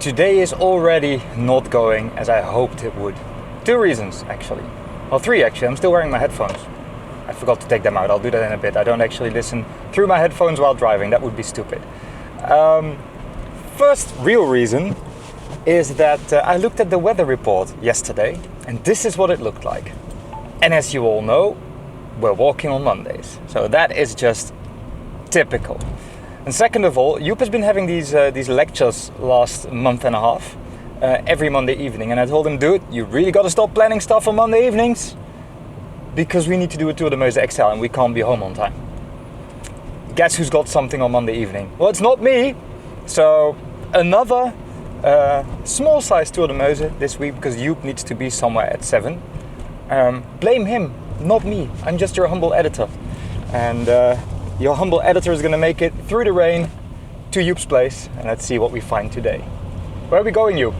today is already not going as I hoped it would. 2 reasons actually. Well, 3 actually. I'm still wearing my headphones. I forgot to take them out. I'll do that in a bit. I don't actually listen through my headphones while driving. That would be stupid. First real reason is that I looked at the weather report yesterday and this is what it looked like. And as you all know, we're walking on Mondays. So that is just typical. And second of all, Joep has been having these lectures last month and a half, every Monday evening. And I told him, dude, you really got to stop planning stuff on Monday evenings because we need to do a Tour de Meuse XL and we can't be home on time. Guess who's got something on Monday evening? Well, it's not me. So another small size Tour de Meuse this week because Joep needs to be somewhere at 7. Blame him, not me. I'm just your humble editor. And your humble editor is going to make it through the rain to Joep's place. And let's see what we find today. Where are we going, Joep?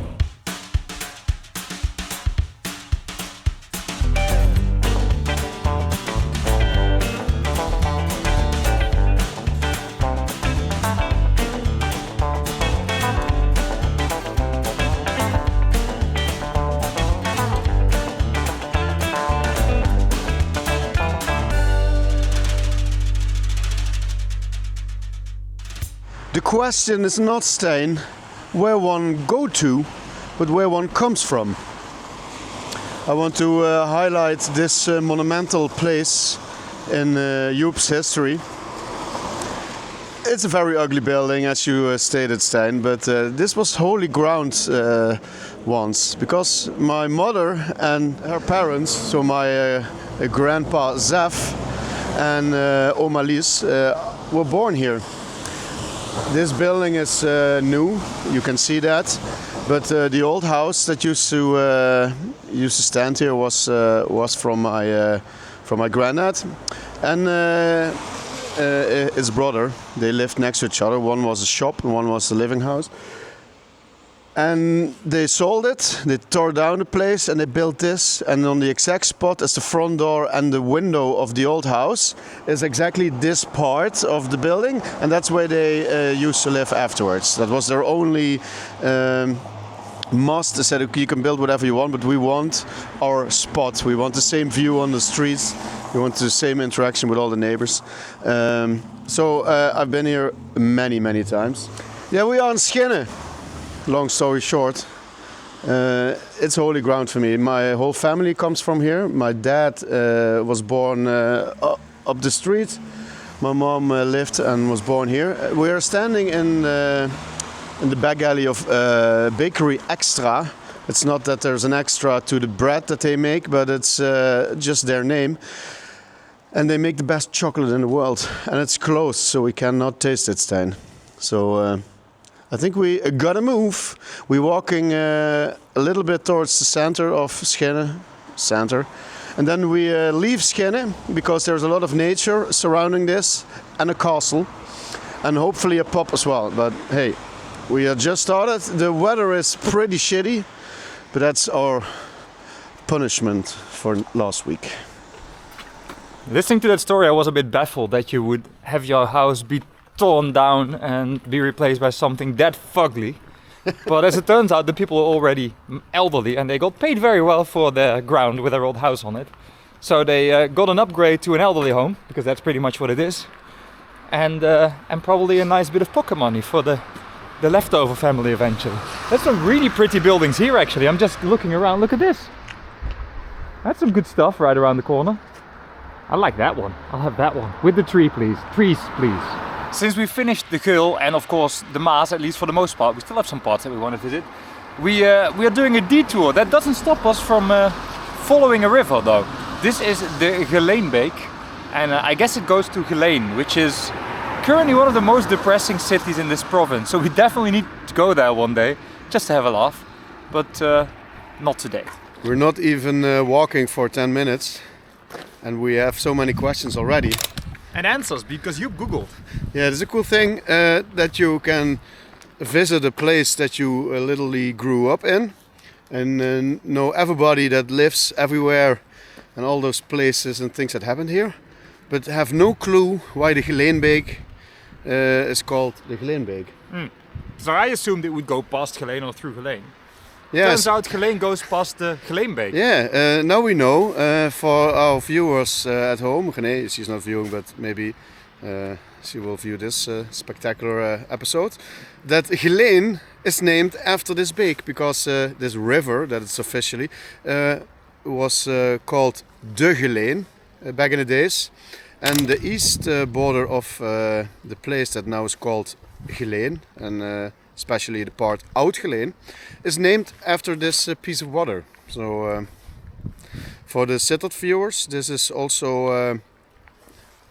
The question is not, Stijn, where one go to, but where one comes from. I want to highlight this monumental place in Joep's history. It's a very ugly building, as you stated, Stijn, but this was holy ground once, because my mother and her parents, so my grandpa Zef and Oma Lies, were born here. This building is new, you can see that, but the old house that used to stand here was from my granddad and his brother. They lived next to each other. One was a shop and one was a living house. And they sold it, they tore down the place and they built this, and on the exact spot as the front door and the window of the old house is exactly this part of the building, and that's where they used to live afterwards. That was their only must. They said, okay, you can build whatever you want, but we want our spot. We want the same view on the streets. We want the same interaction with all the neighbors. So I've been here many, many times. Yeah, we are in Schinnen. Long story short, it's holy ground for me. My whole family comes from here. My dad was born up the street. My mom lived and was born here. We are standing in the back alley of Bakery Extra. It's not that there's an extra to the bread that they make, but it's just their name. And they make the best chocolate in the world. And it's closed, so we cannot taste it, Stijn. So I think we gotta move. We're walking a little bit towards the center of Schinnen, and then we leave Schinnen because there's a lot of nature surrounding this and a castle, and hopefully a pub as well. But hey, we have just started. The weather is pretty shitty, but that's our punishment for last week. Listening to that story, I was a bit baffled that you would have your house be torn down and be replaced by something that fugly. But as it turns out, the people are already elderly and they got paid very well for their ground with their old house on it. So they got an upgrade to an elderly home, because that's pretty much what it is. And probably a nice bit of pocket money for the leftover family eventually. There's some really pretty buildings here actually. I'm just looking around. Look at this. That's some good stuff right around the corner. I like that one. I'll have that one. With the tree, please. Trees, please. Since we finished the Keul and of course the Maas, at least for the most part, we still have some parts that we want to visit. We are doing a detour. That doesn't stop us from following a river though. This is the Geleenbeek, and I guess it goes to Geleen, which is currently one of the most depressing cities in this province. So we definitely need to go there one day, just to have a laugh, but not today. We're not even walking for 10 minutes and we have so many questions already. And answers, because you Googled. Yeah, it's a cool thing that you can visit a place that you literally grew up in and know everybody that lives everywhere and all those places and things that happened here, but have no clue why the Geleenbeek is called the Geleenbeek. So I assumed it would go past Geleen or through Geleen. Yes. Turns out Geleen goes past the Geleenbeek. Yeah, now we know, for our viewers at home, René, she's not viewing, but maybe she will view this spectacular episode, that Geleen is named after this beek, because this river, that it's officially, was called De Geleen back in the days. And the east border of the place that now is called Geleen, and especially the part Oud Geleen, is named after this piece of water. So for the Sittard viewers, this is also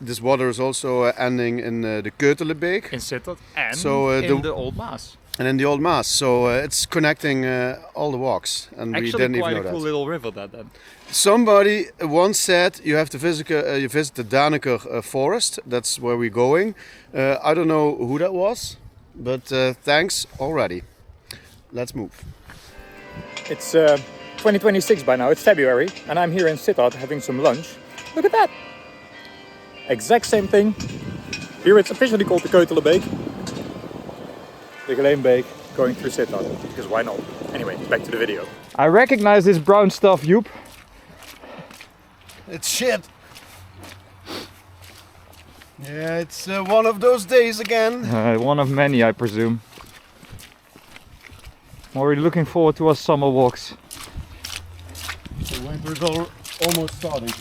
this water is also ending in the Keutelenbeek. In Sittard and So, in the Old Maas. And in the Old Maas. So it's connecting all the walks, and Actually, we didn't even quite know a that. cool little river that then. Somebody once said you have to visit the Daneker forest. That's where we're going. I don't know who that was, but thanks already. Let's move. It's 2026 by now, it's February, and I'm here in Sittard having some lunch. Look at that! Exact same thing. Here it's officially called the Keutelenbeek. The Geleenbeek going through Sittard, because why not? Anyway, back to the video. I recognize this brown stuff, Joep. It's shit. Yeah, it's one of those days again. One of many, I presume. I'm already looking forward to our summer walks. The winter's almost starting.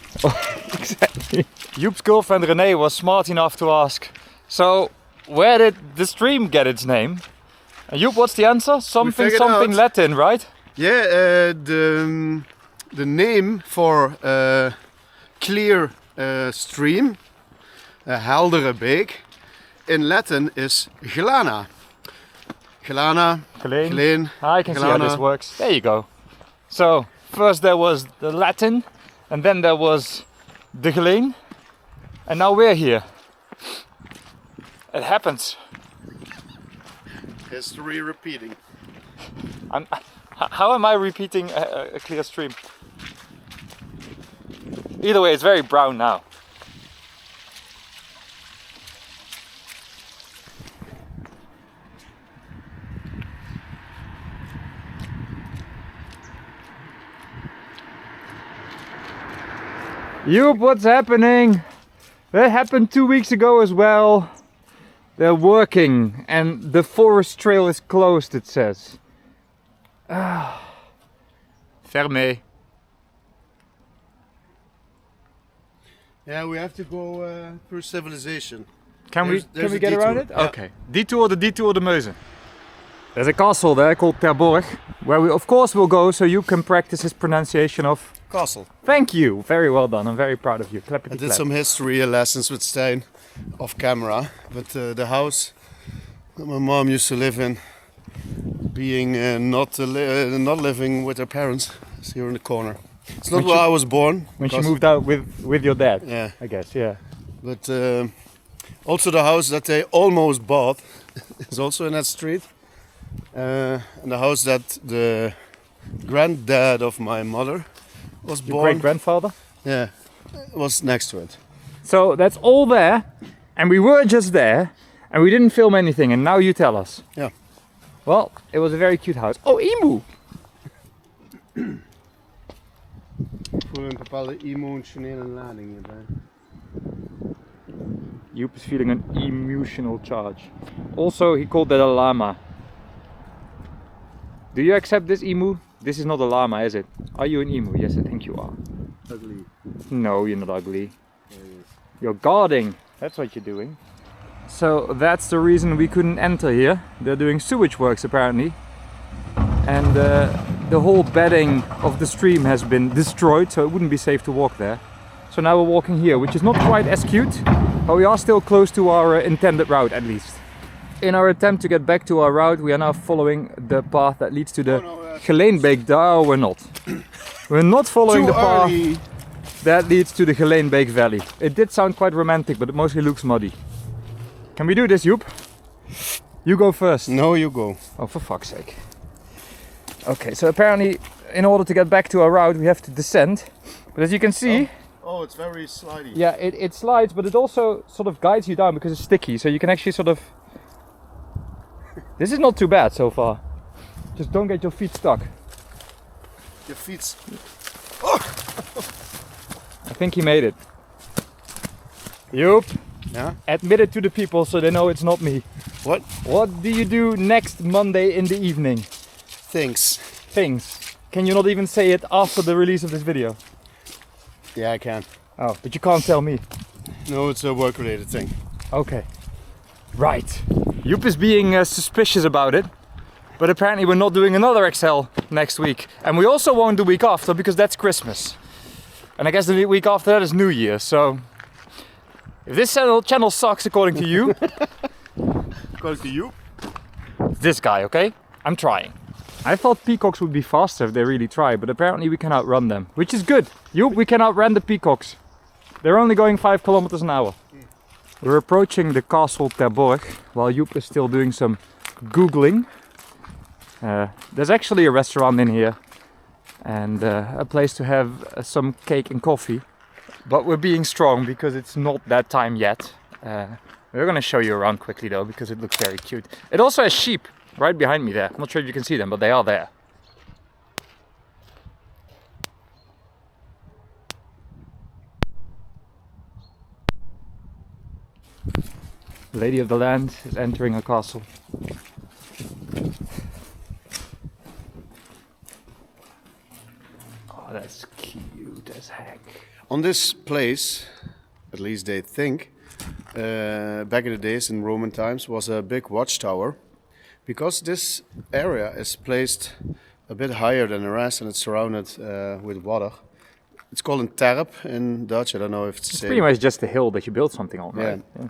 Exactly. Joep's girlfriend René was smart enough to ask, so where did the stream get its name? And Joep, what's the answer? Something out. Latin, right? Yeah, the name for clear stream, a heldere beek, in Latin is Gelana. Gelana, Geleen. I can see how this works. There you go. So, first there was the Latin, and then there was the Geleen, and now we're here. It happens. History repeating. How am I repeating a clear stream? Either way, it's very brown now. Joep, what's happening? That happened 2 weeks ago as well. They're working and the forest trail is closed, it says. Fermé. Yeah, we have to go through civilization. Can we There's a get around detour. it? Okay. Detour de Meuse. There's a castle there called Terborg, where we of course will go so you can practice his pronunciation of... Castle. Thank you. Very well done. I'm very proud of you. Clappity I did clap. some history lessons with Stijn off camera, but the house that my mom used to live in, being not living with her parents, is here in the corner. It's not where I was born. When she moved out with your dad. Yeah. I guess, yeah. But also the house that they almost bought is also in that street. And the house that the granddad of my mother was Your born. great-grandfather? Yeah, was next to it. So that's all there, and we were just there, and we didn't film anything, and now you tell us. Yeah. Well, it was a very cute house. Oh, emu! Ik voel een bepaalde emotionele lading hierbij. Joep is feeling an emotional charge. Also, he called that a llama. Do you accept this emu? This is not a llama, is it? Are you an emu? Yes, I think you are. Ugly. No, you're not ugly. Yeah, yes. You're guarding. That's what you're doing. So that's the reason we couldn't enter here. They're doing sewage works apparently. And the whole bedding of the stream has been destroyed, so it wouldn't be safe to walk there. So now we're walking here, which is not quite as cute, but we are still close to our intended route at least. In our attempt to get back to our route, we are now following the path that leads to the Geleenbeek. No, we're not. We're not following the path that leads to the Geleenbeek Valley. It did sound quite romantic, but it mostly looks muddy. Can we do this, Joep? You go first. No, you go. Oh, for fuck's sake. Okay, so apparently in order to get back to our route we have to descend. But as you can see... Oh, it's very slidey. Yeah, it slides, but it also sort of guides you down because it's sticky. So you can actually sort of This is not too bad so far. Just don't get your feet stuck. Your feet. I think he made it. Joep, Yeah? admit it to the people so they know it's not me. What? What do you do next Monday in the evening? Things. Things. Can you not even say it after the release of this video? Yeah, I can. Oh, but you can't tell me. No, it's a work-related thing. Okay. Right. Joep is being suspicious about it. But apparently we're not doing another Excel next week. And we also won't the week after because that's Christmas. And I guess the week after that is New Year. So if this channel sucks according to you, According to you? it's this guy, okay? I'm trying. I thought peacocks would be faster if they really try, but apparently we can outrun them, which is good. Joep, we can outrun the peacocks. They're only going 5 kilometers an hour. We're approaching the castle Terborg while Joep is still doing some Googling. There's actually a restaurant in here and a place to have some cake and coffee. But we're being strong because it's not that time yet. We're gonna show you around quickly though because it looks very cute. It also has sheep right behind me there. I'm not sure if you can see them, but they are there. Lady of the land is entering a castle. Oh, that's cute as heck. On this place, at least they think, back in the days in Roman times, was a big watchtower. Because this area is placed a bit higher than the rest and it's surrounded with water. It's called a terp in Dutch. I don't know if it's the It's same. pretty much just a hill that you build something on, right? Yeah.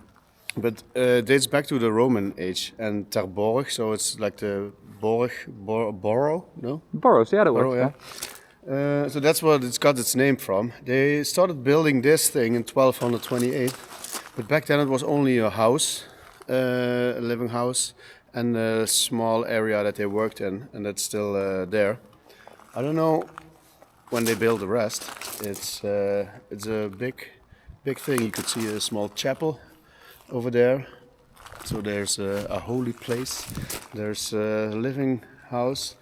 But dates back to the Roman age and Terborg, so it's like the borough, no? Burrows, yeah, that Borough, works. yeah. So that's what it's got its name from. They started building this thing in 1228, but back then it was only a house, a living house, and a small area that they worked in, and that's still there. I don't know when they build the rest. It's a big thing. You could see a small chapel over there. So there's a holy place. There's a living house.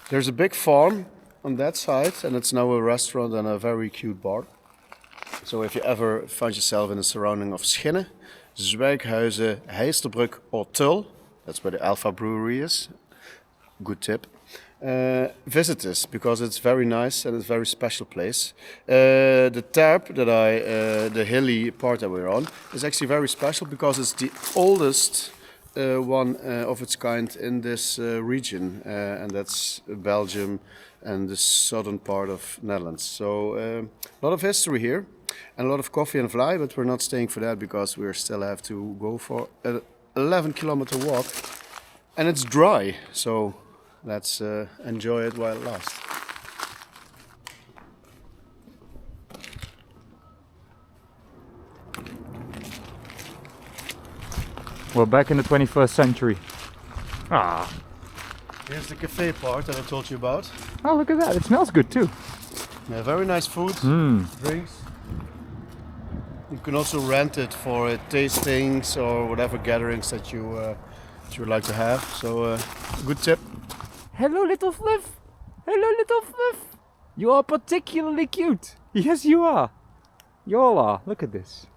There's a big farm on that side, and it's now a restaurant and a very cute bar. So if you ever find yourself in the surrounding of Schinnen, Zwijghuizen, Heisterbrug or Tull, that's where the Alpha Brewery is. Good tip. Visit this because it's very nice and it's a very special place. The terp the hilly part that we're on, is actually very special because it's the oldest one of its kind in this region, and that's Belgium and the southern part of Netherlands. So a lot of history here and a lot of coffee and fly, but we're not staying for that because we still have to go for an 11-kilometer walk, and it's dry. So let's enjoy it while it lasts. We're back in the 21st century. Ah. Here's the cafe part that I told you about. Oh, look at that. It smells good too. Yeah, very nice food, drinks. You can also rent it for tastings or whatever gatherings that you would like to have. So good tip. Hello, little Fluff. Hello, little Fluff. You are particularly cute. Yes, you are. You all are. Look at this.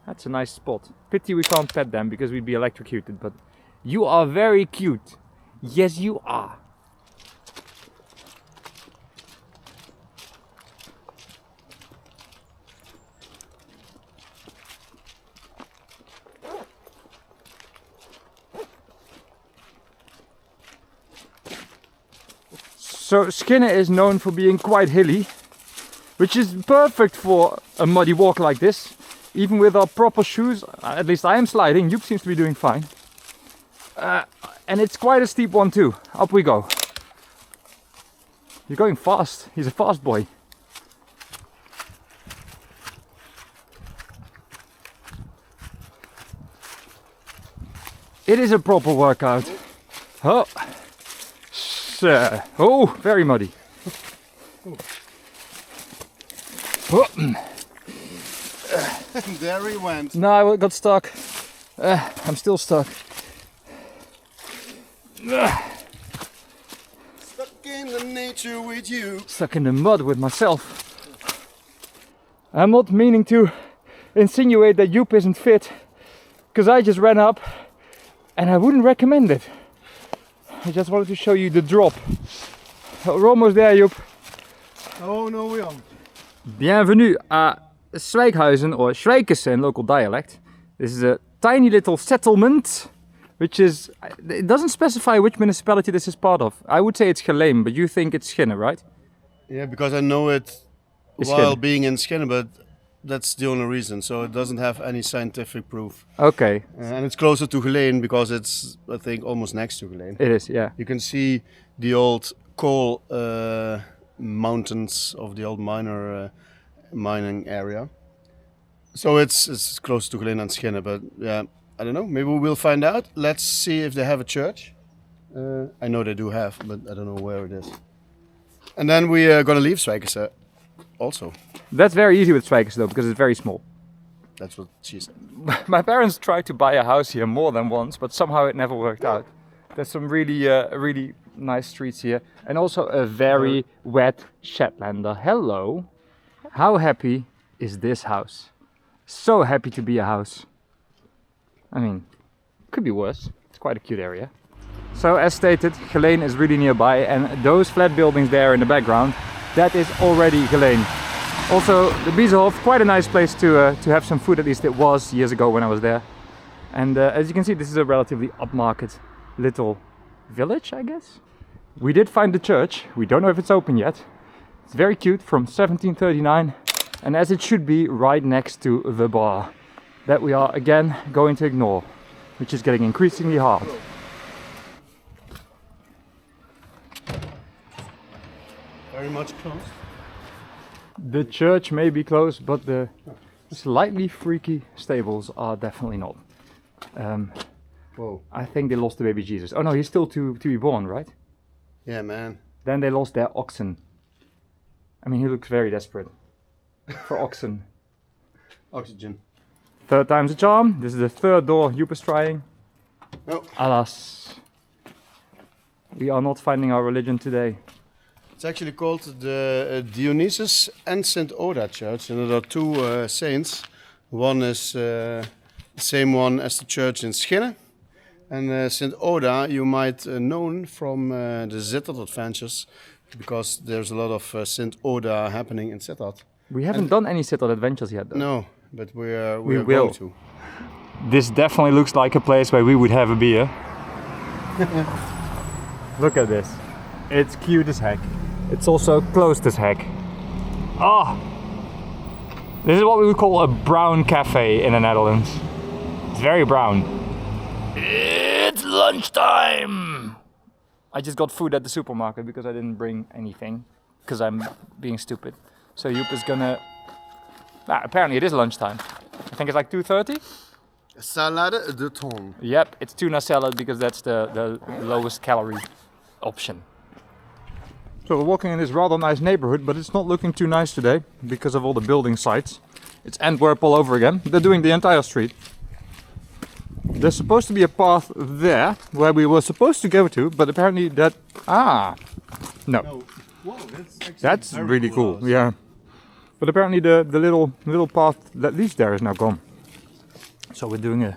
That's a nice spot. Pity we can't pet them because we'd be electrocuted, but you are very cute. Yes, you are. So Schinnen is known for being quite hilly, which is perfect for a muddy walk like this. Even with our proper shoes, at least I am sliding. Joep seems to be doing fine. And it's quite a steep one too. Up we go. You're going fast. He's a fast boy. It is a proper workout. Oh, sir. Oh, very muddy. Oh. There he went. No, I got stuck. I'm still stuck. Stuck in the nature with you. Stuck in the mud with myself. I'm not meaning to insinuate that Joep isn't fit, because I just ran up and I wouldn't recommend it. I just wanted to show you the drop. We're almost there, Joep. Oh no, we aren't. Bienvenue à Zwijkhuizen, or Zwijkhuizen in local dialect. This is a tiny little settlement, which is, it doesn't specify which municipality this is part of. I would say it's Geleen, but you think it's Schinnen, right? Yeah, because I know it It's while Schinnen. being in Schinnen, but that's the only reason. So it doesn't have any scientific proof. Okay, And it's closer to Geleen because it's, I think, almost next to Geleen. it is, yeah. You can see the old coal mountains of the old mining area. So it's close to Geleen and Schinnen, but yeah, I don't know. Maybe we'll find out. Let's see if they have a church. I know they do have, but I don't know where it is. And then we are gonna leave Zwijkhuizen also. That's very easy with Zwijkhuizen though, because it's very small. That's what she said. My parents tried to buy a house here more than once, but somehow it never worked out. There's some really nice streets here, and also a very wet Shetlander. Hello. How happy is this house? So happy to be a house. I mean, could be worse. It's quite a cute area. So as stated, Geleen is really nearby, and those flat buildings there in the background, that is already Geleen. Also, the Biezenhof, quite a nice place to have some food, at least it was years ago when I was there. And as you can see, this is a relatively upmarket little village, I guess. We did find the church. We don't know if it's open yet. It's very cute, from 1739, and as it should be, right next to the bar that we are again going to ignore, which is getting increasingly hard. Very much close. The church may be closed, but the slightly freaky stables are definitely not. Whoa. I think they lost the baby Jesus. Oh no, he's still to be born, right? Yeah, man. Then they lost their oxen. I mean, he looks very desperate for oxen. Oxygen. Third time's a charm. This is the third door Joep is trying. Oh. Alas, we are not finding our religion today. It's actually called the Dionysus and St. Oda Church, and there are two saints. One is the same one as the church in Schinnen, and St. Oda you might known from the Sittard adventures, because there's a lot of St. Oda happening in Sittard. We haven't done any Sittard adventures yet though. No, but we are will. going to. This definitely looks like a place where we would have a beer. Look at this. It's cute as heck. It's also closed as heck. Ah! This is what we would call a brown cafe in the Netherlands. It's very brown. It's lunchtime! I just got food at the supermarket because I didn't bring anything. Because I'm being stupid. So Joep is gonna... apparently it is lunchtime. I think it's like 2:30? Salade de thon. Yep, it's tuna salad because that's the lowest calorie option. So we're walking in this rather nice neighborhood, but it's not looking too nice today because of all the building sites. It's Antwerp all over again. They're doing the entire street. There's supposed to be a path there where we were supposed to go to, but apparently that... No. Whoa, That's really cool, yeah. But apparently the little path that leads there is now gone. So we're doing a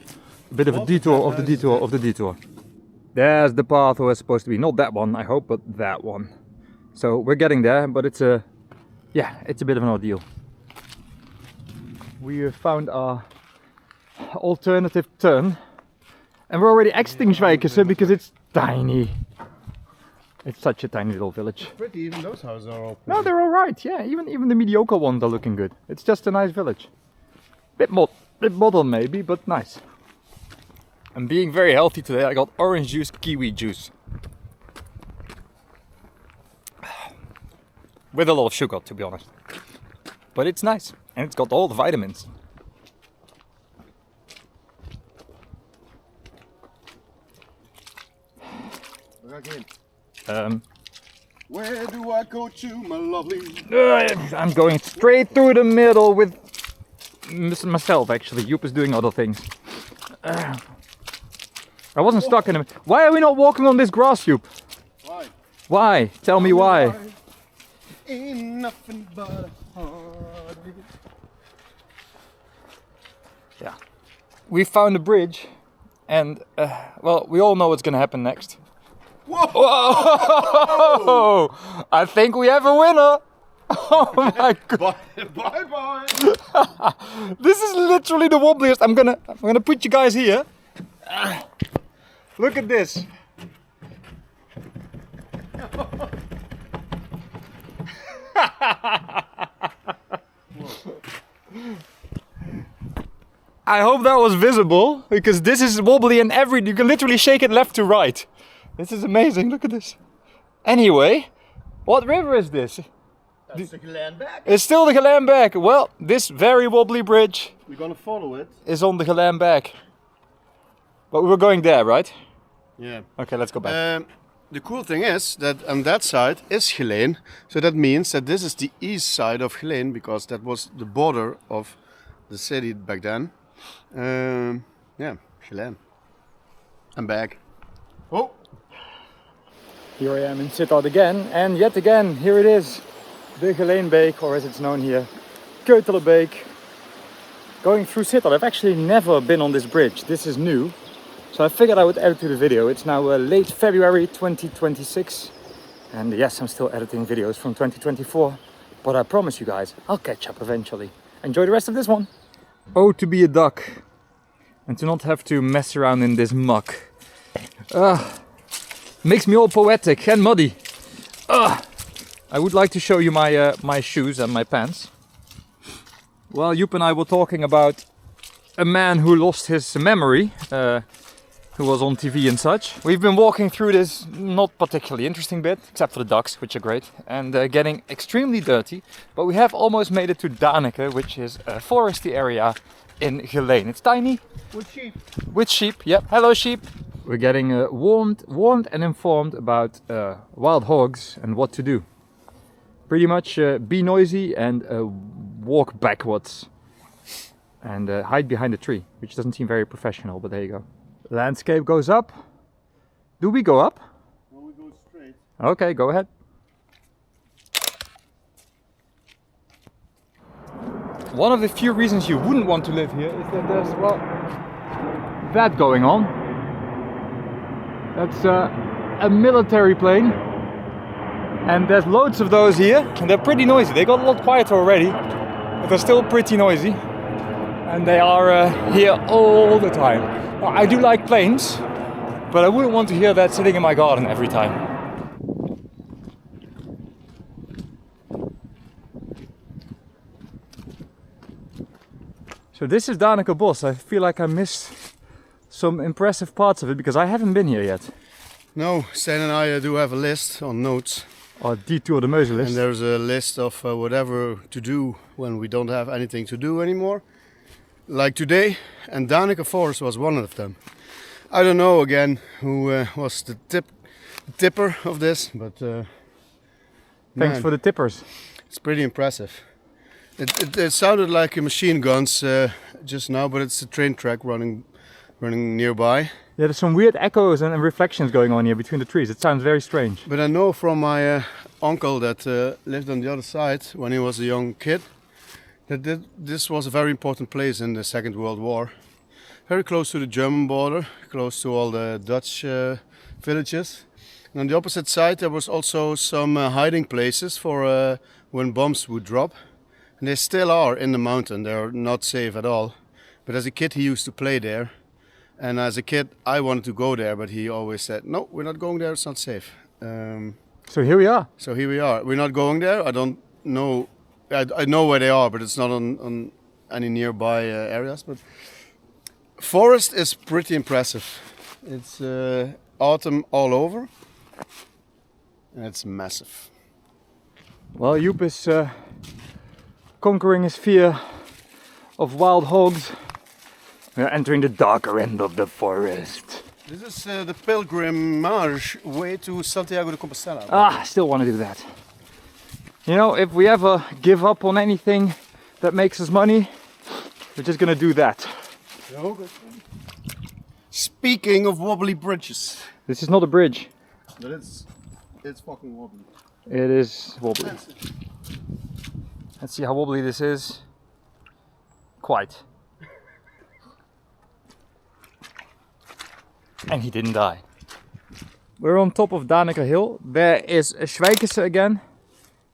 bit of a detour of the detour of the detour. There's the path where it's supposed to be. Not that one, I hope, but that one. So we're getting there, but it's a bit of an ordeal. We have found our alternative turn, and we're already exiting Zwijkhuizen because it's tiny. It's such a tiny little village. Pretty, even those houses are all pretty. No, they're all right. Yeah, even the mediocre ones are looking good. It's just a nice village. Bit modern maybe, but nice. I'm being very healthy today. I got orange juice, kiwi juice. With a lot of sugar, to be honest. But it's nice, and it's got all the vitamins. Where do I go to, my lovely? I'm going straight through the middle with myself, actually. Joep is doing other things. I wasn't stuck in them. Why are we not walking on this grass, Joep? Why? Why? Tell me why. Ain't nothing but a heartache. Yeah. We found a bridge, and well, we all know what's gonna happen next. Whoa! Whoa! I think we have a winner. Oh my god! Bye bye. This is literally the wobbliest. I'm gonna put you guys here. Look at this. I hope that was visible, because this is wobbly and you can literally shake it left to right. This is amazing, look at this. Anyway, what river is this? That's the Gelenbeek. It's still the Gelenbeek. Well, this very wobbly bridge We're gonna follow it. is on the Gelenbeek. But we were going there, right? Yeah. Okay, let's go back. The cool thing is that on that side is Geleen. So that means that this is the east side of Geleen, because that was the border of the city back then. Yeah, Geleen. I'm back. Oh! Here I am in Sittard again, and yet again, here it is. The Gelenbeek, or as it's known here, Keutelenbeek. Going through Sittard. I've actually never been on this bridge. This is new. So I figured I would add it to the video. It's now late February 2026. And yes, I'm still editing videos from 2024. But I promise you guys, I'll catch up eventually. Enjoy the rest of this one. Oh, to be a duck. And to not have to mess around in this muck. Makes me all poetic and muddy. I would like to show you my my shoes and my pants. Well, Joep and I were talking about a man who lost his memory, who was on TV and such. We've been walking through this not particularly interesting bit, except for the ducks, which are great, and getting extremely dirty. But we have almost made it to Danica, which is a foresty area in Geleen. It's tiny. With sheep. With sheep, yep. Hello sheep. We're getting warned and informed about wild hogs and what to do. Pretty much be noisy and walk backwards. And hide behind a tree, which doesn't seem very professional, but there you go. Landscape goes up. Do we go up? No, we go straight. Okay, go ahead. One of the few reasons you wouldn't want to live here is that there's, well, that going on. That's a military plane. And there's loads of those here, and they're pretty noisy. They got a lot quieter already, but they're still pretty noisy. And they are here all the time. Now, I do like planes, but I wouldn't want to hear that sitting in my garden every time. So this is Danica Bos. I feel like I missed some impressive parts of it because I haven't been here yet. No, Stan and I do have a list on notes. Or DeTour the Meuse list. And there's a list of whatever to do when we don't have anything to do anymore. Like today, and Danica Forest was one of them. I don't know again who was the tipper of this, but thanks man, for the tippers. it's pretty impressive. It sounded like a machine guns just now, but it's a train track running nearby. Yeah, there's some weird echoes and reflections going on here between the trees. It sounds very strange. But I know from my uncle that lived on the other side when he was a young kid that this was a very important place in the Second World War. Very close to the German border, close to all the Dutch villages. And on the opposite side there was also some hiding places for when bombs would drop. And they still are in the mountain, they're not safe at all. But as a kid he used to play there. And as a kid I wanted to go there, but he always said, no, we're not going there, it's not safe. So here we are. So here we are. We're not going there. I don't know. I know where they are, but it's not on any nearby areas. But forest is pretty impressive. It's autumn all over, and it's massive. Well, Joep is conquering his fear of wild hogs. We are entering the darker end of the forest. This is the pilgrimage way to Santiago de Compostela. I still want to do that. You know, if we ever give up on anything that makes us money, we're just gonna do that. Speaking of wobbly bridges. This is not a bridge. But it's fucking wobbly. It is wobbly. Let's see how wobbly this is. Quite. And he didn't die. We're on top of Daneker Hill. There is Schwijkese again.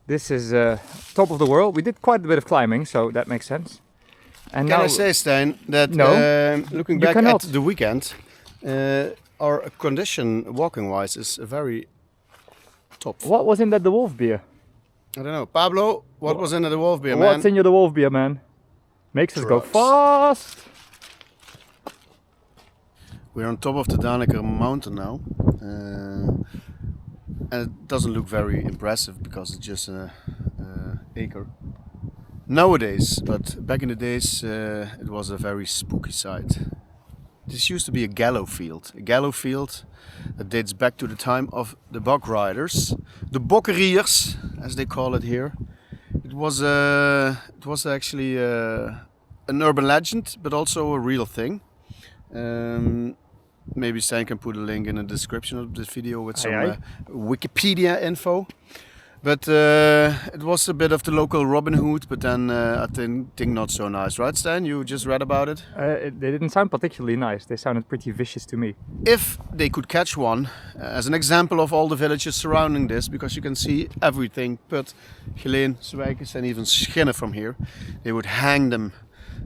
This is top of the world. We did quite a bit of climbing, so that makes sense. And Can now I say, Stijn, that No, looking you back cannot. at the weekend, our condition walking-wise is very top. what was in that De Wolf beer? I don't know. Pablo, what was in the wolf beer, man? What's in your De Wolf beer, man? Makes us go Drugs. fast. We're on top of the Daneker mountain now. And it doesn't look very impressive because it's just an acre. Nowadays, but back in the days, it was a very spooky sight. This used to be a gallow field that dates back to the time of the bog riders, the bokkeriers, as they call it here. It was actually an urban legend, but also a real thing. Maybe Stijn can put a link in the description of this video with some Wikipedia info. But it was a bit of the local Robin Hood, but then I think not so nice, right, Stijn? You just read about it? They didn't sound particularly nice. They sounded pretty vicious to me. If they could catch one, as an example of all the villages surrounding this, because you can see everything, but Geleen, Schwijkese and even Schinnen from here, they would hang them.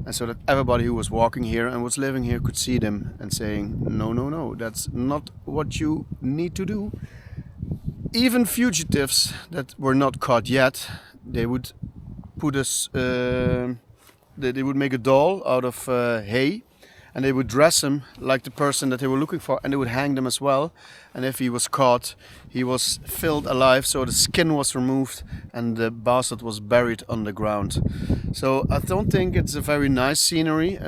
And so that everybody who was walking here and was living here could see them and saying, no, no, no, that's not what you need to do. Even fugitives that were not caught yet, they would put us, they would make a doll out of hay, and they would dress him like the person that they were looking for, and they would hang them as well. And if he was caught, he was filled alive, so the skin was removed and the bastard was buried underground. So I don't think it's a very nice scenery,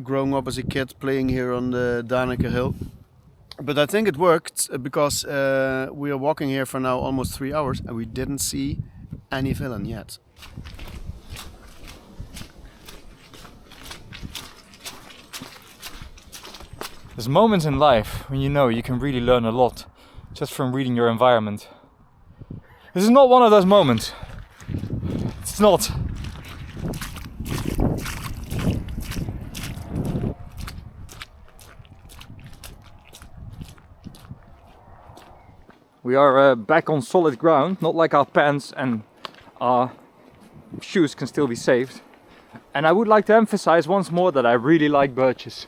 growing up as a kid playing here on the Daneker Hill. But I think it worked because we are walking here for now almost 3 hours and we didn't see any villain yet. There's moments in life when you know you can really learn a lot just from reading your environment. This is not one of those moments. It's not. We are back on solid ground, not like our pants and our shoes can still be saved. And I would like to emphasize once more that I really like birches.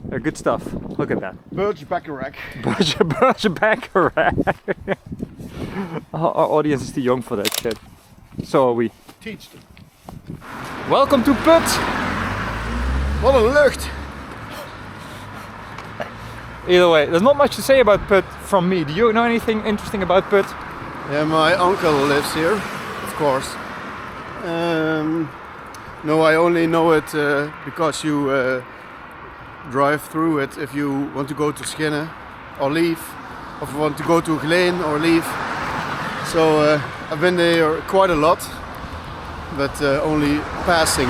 They're good stuff. Look at that. Birch Bacharach. Birch Bacharach. Our audience is too young for that shit. So are we. Teach them. Welcome to Put! Wat een lucht! Either way, there's not much to say about Put from me. Do you know anything interesting about Put? Yeah, my uncle lives here, of course. No, I only know it because you drive through it if you want to go to Schinnen or leave, or if you want to go to Geleen or leave. So I've been there quite a lot, but only passing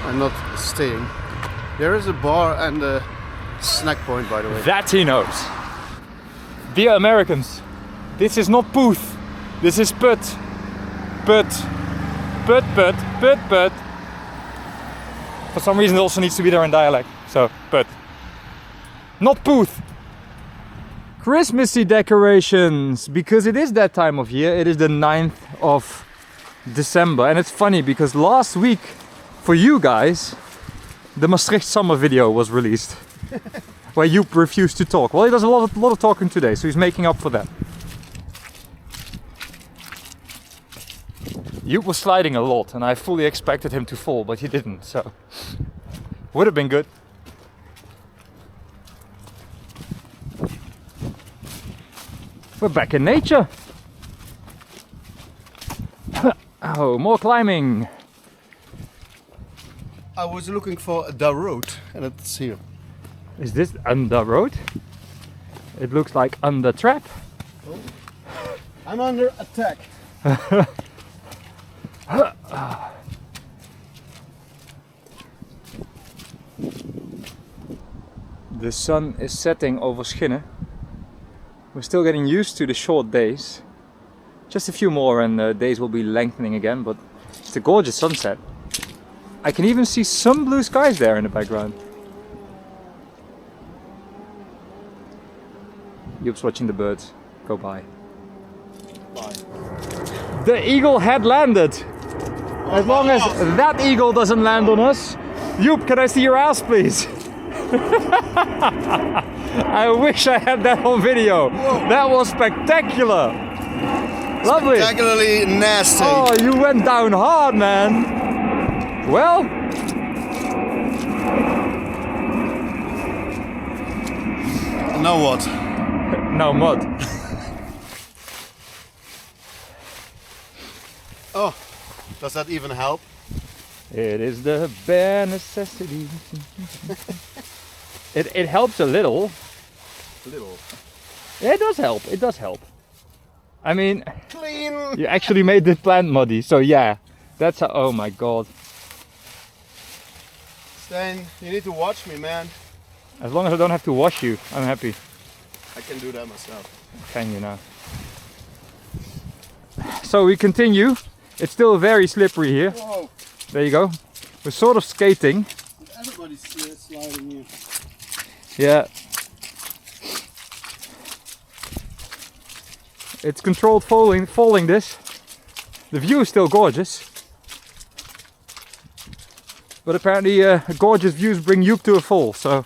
and not staying. There is a bar and a snack point, by the way. That he knows. Dear Americans, this is not Pooth. This is Put. Put. Put, Put, Put, Put. For some reason it also needs to be there in dialect. So, Put. Not Pooth. Christmassy decorations, because it is that time of year. It is the 9th of December. And it's funny because last week, for you guys, the Maastricht summer video was released. Where Joep refused to talk. Well, he does a lot of talking today, so he's making up for that. Joep was sliding a lot, and I fully expected him to fall, but he didn't, so would have been good. We're back in nature. Oh, more climbing. I was looking for the road, and it's here. Is this under road? It looks like under trap. Oh. I'm under attack. The sun is setting over Schinnen. We're still getting used to the short days. Just a few more and the days will be lengthening again, but it's a gorgeous sunset. I can even see some blue skies there in the background. Joep's watching the birds go by. Bye. The eagle had landed! As long as that eagle doesn't land on us. Joep, can I see your ass please? I wish I had that on video. Whoa. That was spectacular. Lovely. Spectacularly nasty. Oh, you went down hard, man. Well. Now what? Now mud. Oh, does that even help? It is the bare necessity. It helps a little. Yeah, it does help. It does help. I mean, clean. You actually made the plant muddy, so yeah. That's how, oh my god. Stijn, you need to watch me, man. As long as I don't have to wash you, I'm happy. I can do that myself. Can you now? So we continue. It's still very slippery here. Whoa. There you go. We're sort of skating. Everybody's sliding here. Yeah. It's controlled falling this. The view is still gorgeous. But apparently gorgeous views bring Joep to a fall, so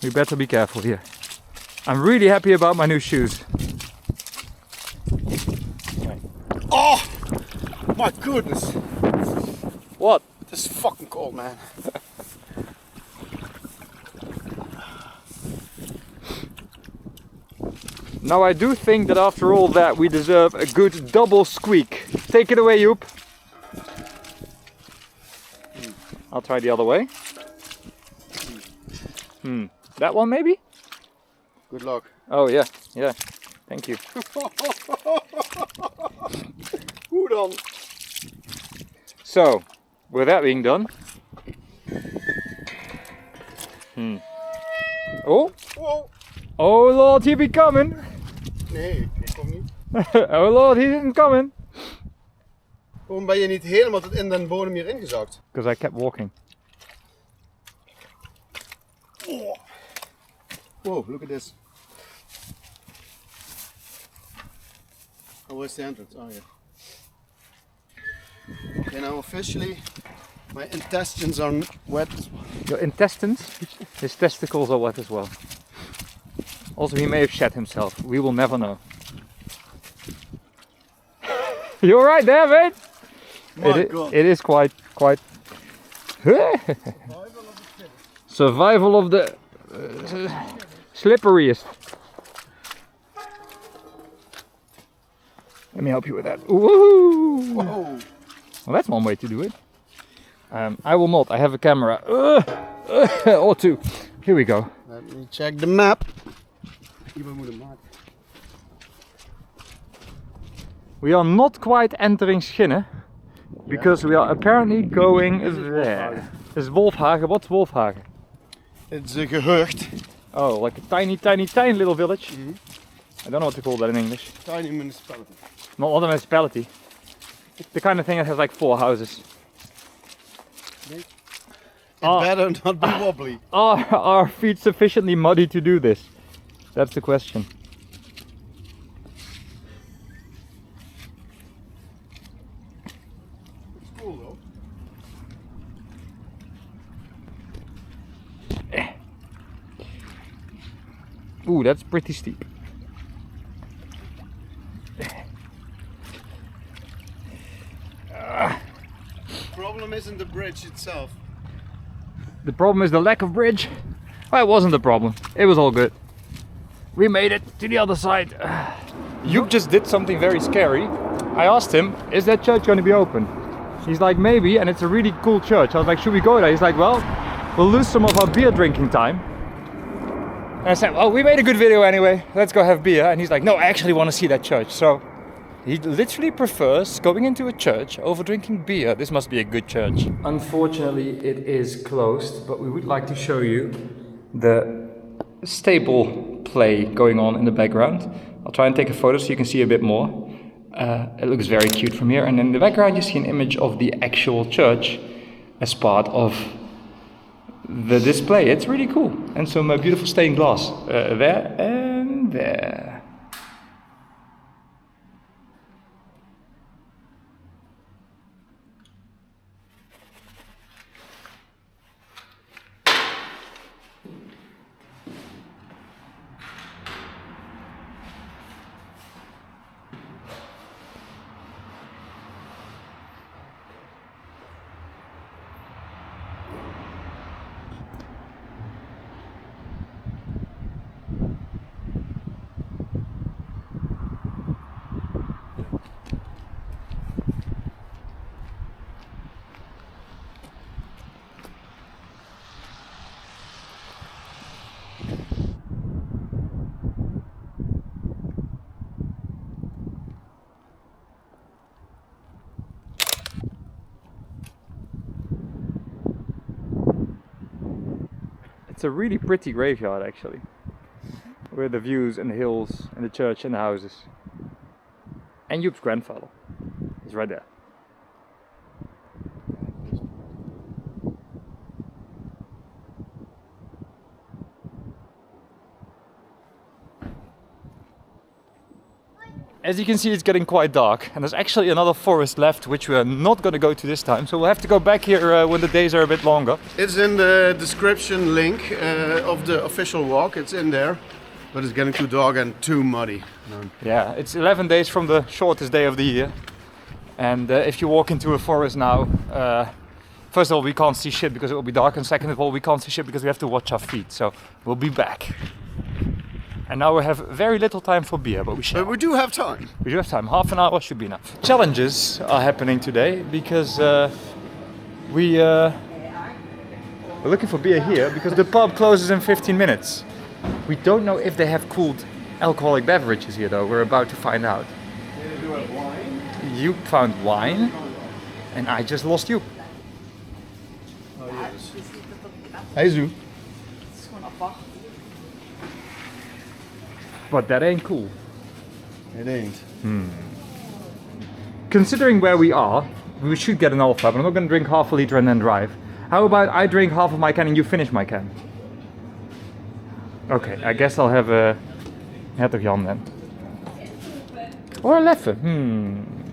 we better be careful here. I'm really happy about my new shoes. Oh! My goodness! What? This is fucking cold, man. Now I do think that after all that we deserve a good double squeak. Take it away, Joep. I'll try the other way. That one maybe? Good luck. Oh yeah, yeah. Thank you. Hoe dan? So, with that being done. Oh! Whoa. Oh Lord, he be coming! Nee, ik kom niet. Oh Lord, he isn't coming! Waarom ben je niet helemaal tot in den bodem hier ingezakt? Because I kept walking. Oh. Whoa, look at this. Oh, where's the entrance? Oh, yeah. Okay, now officially my intestines are wet. Your intestines? His testicles are wet as well. Also, he may have shat himself. We will never know. You alright there, mate? It is quite. Survival of the slipperiest. Let me help you with that. Woohoo! Whoa. Well, that's one way to do it. I will not. I have a camera. Or two. Here we go. Let me check the map. We are not quite entering Schinnen because we are apparently going there. This is Wolfhagen. What's Wolfhagen? It's a gehucht. Oh, like a tiny little village. I don't know what to call that in English. Tiny municipality. Not a municipality. The kind of thing that has like 4 houses. It better not be wobbly. Are our feet sufficiently muddy to do this? That's the question. It's cool though. Ooh, that's pretty steep. The problem isn't the bridge itself. The problem is the lack of bridge. Well, it wasn't the problem. It was all good. We made it to the other side. Joep just did something very scary. I asked him, is that church going to be open? He's like, maybe, and it's a really cool church. I was like, should we go there? He's like, well, we'll lose some of our beer drinking time. And I said, well, we made a good video anyway. Let's go have beer. And he's like, no, I actually want to see that church. So he literally prefers going into a church over drinking beer. This must be a good church. Unfortunately, it is closed, but we would like to show you the stable play going on in the background. I'll try and take a photo so you can see a bit more. It looks very cute from here, and in the background you see an image of the actual church as part of the display. It's really cool, and some beautiful stained glass there and there. It's a really pretty graveyard actually, with the views and the hills and the church and the houses. And Joep's grandfather is right there. As you can see, it's getting quite dark, and there's actually another forest left which we are not going to go to this time, so we'll have to go back here when the days are a bit longer. It's in the description link of the official walk. It's in there, but it's getting too dark and too muddy. Yeah, it's 11 days from the shortest day of the year, and if you walk into a forest now, first of all we can't see shit because it will be dark, and second of all we can't see shit because we have to watch our feet, so we'll be back. And now we have very little time for beer, but we shall. But we do have time. We do have time. Half an hour should be enough. Challenges are happening today because we're looking for beer here because the pub closes in 15 minutes. We don't know if they have cooled alcoholic beverages here though. We're about to find out. They do have wine. You found wine and I just lost you. Oh, yes. Hey Zoo. But that ain't cool. It ain't. Considering where we are, we should get an Alpha, but I'm not going to drink half a liter and then drive. How about I drink half of my can and you finish my can? Okay, I guess I'll have a Hertog Jan then. Or a Leffe.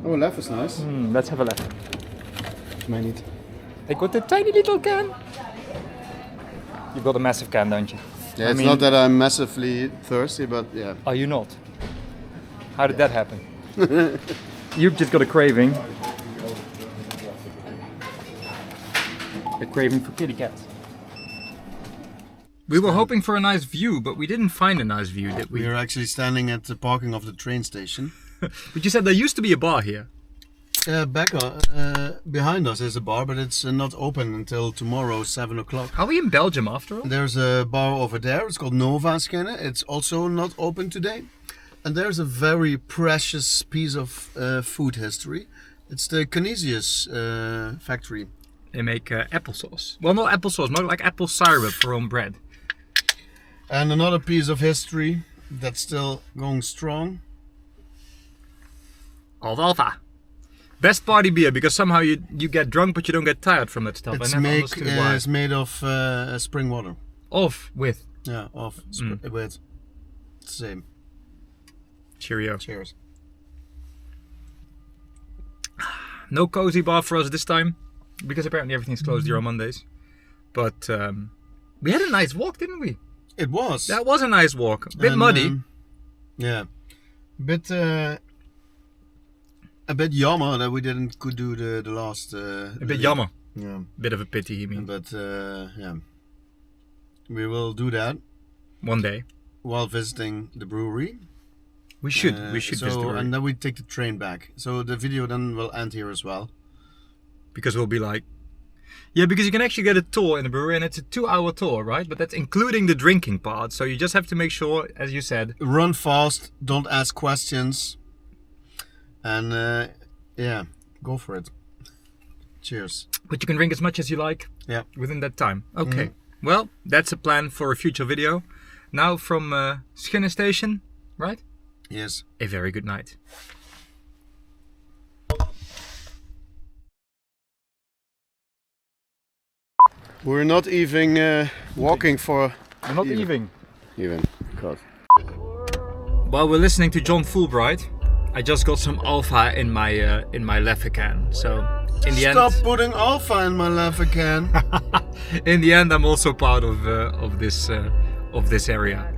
Oh, Leffe is nice. Let's have a Leffe. Mij niet. Ik got a tiny little can. You've got a massive can, don't you? Yeah, it's not that I'm massively thirsty, but yeah. Are you not? How did that happen? You've just got a craving. A craving for kitty cats. We were hoping for a nice view, but we didn't find a nice view, did we? We are actually standing at the parking of the train station. But you said there used to be a bar here. Behind us is a bar, but it's not open until tomorrow, 7 o'clock. Are we in Belgium after all? There's a bar over there, it's called Nova Schinnen. It's also not open today. And there's a very precious piece of food history. It's the Canisius factory. They make applesauce. Well, not applesauce, more like apple syrup for on bread. And another piece of history that's still going strong. Alva. Best party beer because somehow you get drunk but you don't get tired from that stuff. It's, I never understood why. It's made of spring water. With. Yeah, with. Same. Cheerio. Cheers. No cozy bar for us this time because apparently everything's closed here on Mondays. But we had a nice walk, didn't we? It was. That was a nice walk. A bit muddy. Yeah. A bit jammer that we could do the last. A bit jammer. Yeah. Bit of a pity, you mean? But yeah, we will do that one day while visiting the brewery. We should visit the brewery. And then we take the train back. So the video then will end here as well. Because we'll be like, yeah, because you can actually get a tour in the brewery, and it's a 2-hour tour, right? But that's including the drinking part. So you just have to make sure, as you said, run fast, don't ask questions. And yeah, go for it. Cheers. But you can drink as much as you like. Yeah. Within that time. Okay. Well, that's a plan for a future video. Now from Schinnen station, right? Yes. A very good night. We're not even walking for We're not even. God. While we're listening to John Fulbright, I just got some alpha in my leather can. So in the Stop putting alpha in my leather can. in the end, I'm also part of this area.